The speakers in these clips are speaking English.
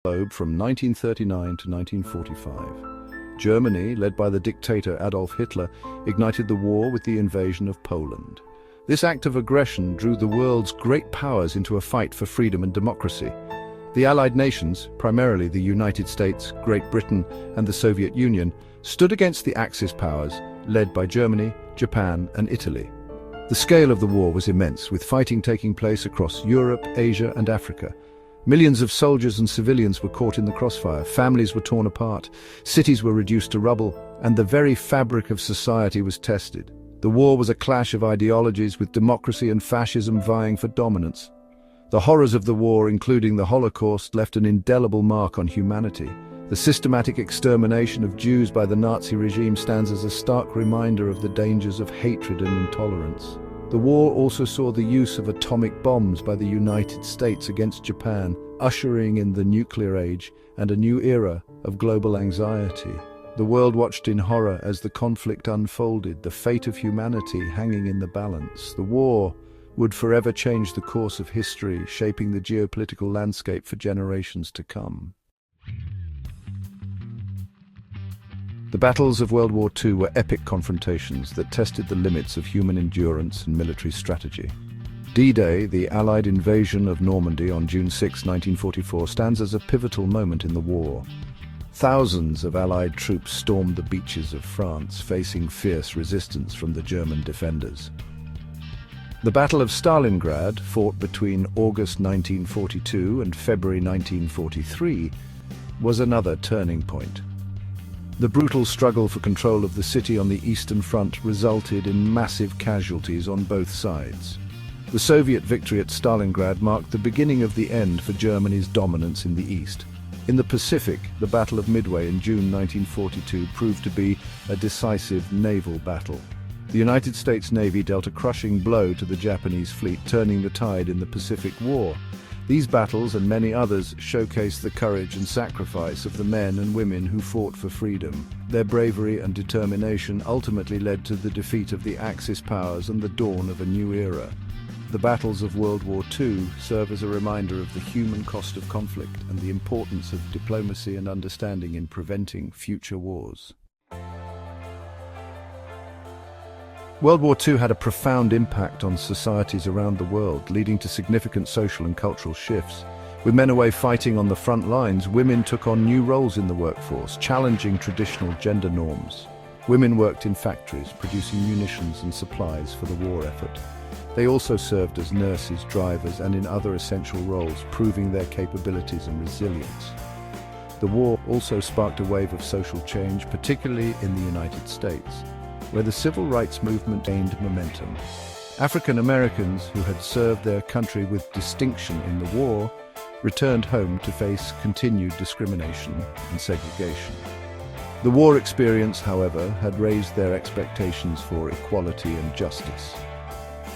globe from 1939 to 1945. Germany, led by the dictator Adolf Hitler, ignited the war with the invasion of Poland. This act of aggression drew the world's great powers into a fight for freedom and democracy. The Allied nations, primarily the United States, Great Britain, and the Soviet Union, stood against the Axis powers, led by Germany, Japan, and Italy. The scale of the war was immense, with fighting taking place across Europe, Asia, and Africa. Millions of soldiers and civilians were caught in the crossfire, families were torn apart, cities were reduced to rubble, and the very fabric of society was tested. The war was a clash of ideologies, with democracy and fascism vying for dominance. The horrors of the war, including the Holocaust, left an indelible mark on humanity. The systematic extermination of Jews by the Nazi regime stands as a stark reminder of the dangers of hatred and intolerance. The war also saw the use of atomic bombs by the United States against Japan, ushering in the nuclear age and a new era of global anxiety. The world watched in horror as the conflict unfolded, the fate of humanity hanging in the balance. The war would forever change the course of history, shaping the geopolitical landscape for generations to come. The battles of World War II were epic confrontations that tested the limits of human endurance and military strategy. D-Day, the Allied invasion of Normandy on June 6, 1944, stands as a pivotal moment in the war. Thousands of Allied troops stormed the beaches of France, facing fierce resistance from the German defenders. The Battle of Stalingrad, fought between August 1942 and February 1943, was another turning point. The brutal struggle for control of the city on the Eastern Front resulted in massive casualties on both sides. The Soviet victory at Stalingrad marked the beginning of the end for Germany's dominance in the East. In the Pacific, the Battle of Midway in June 1942 proved to be a decisive naval battle. The United States Navy dealt a crushing blow to the Japanese fleet, turning the tide in the Pacific War. These battles and many others showcase the courage and sacrifice of the men and women who fought for freedom. Their bravery and determination ultimately led to the defeat of the Axis powers and the dawn of a new era. The battles of World War II serve as a reminder of the human cost of conflict and the importance of diplomacy and understanding in preventing future wars. World War II had a profound impact on societies around the world, leading to significant social and cultural shifts. With men away fighting on the front lines, women took on new roles in the workforce, challenging traditional gender norms. Women worked in factories, producing munitions and supplies for the war effort. They also served as nurses, drivers, and in other essential roles, proving their capabilities and resilience. The war also sparked a wave of social change, particularly in the United States, where the civil rights movement gained momentum. African Americans who had served their country with distinction in the war returned home to face continued discrimination and segregation. The war experience, however, had raised their expectations for equality and justice.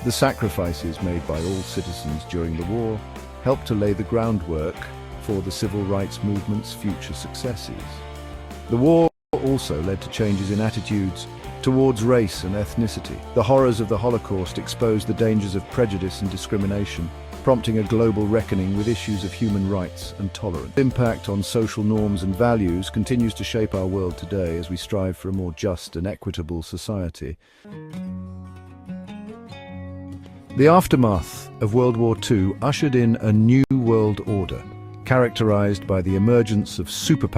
The sacrifices made by all citizens during the war helped to lay the groundwork for the civil rights movement's future successes. The war also led to changes in attitudes towards race and ethnicity. The horrors of the Holocaust exposed the dangers of prejudice and discrimination, prompting a global reckoning with issues of human rights and tolerance. The impact on social norms and values continues to shape our world today as we strive for a more just and equitable society. The aftermath of World War II ushered in a new world order, characterized by the emergence of superpowers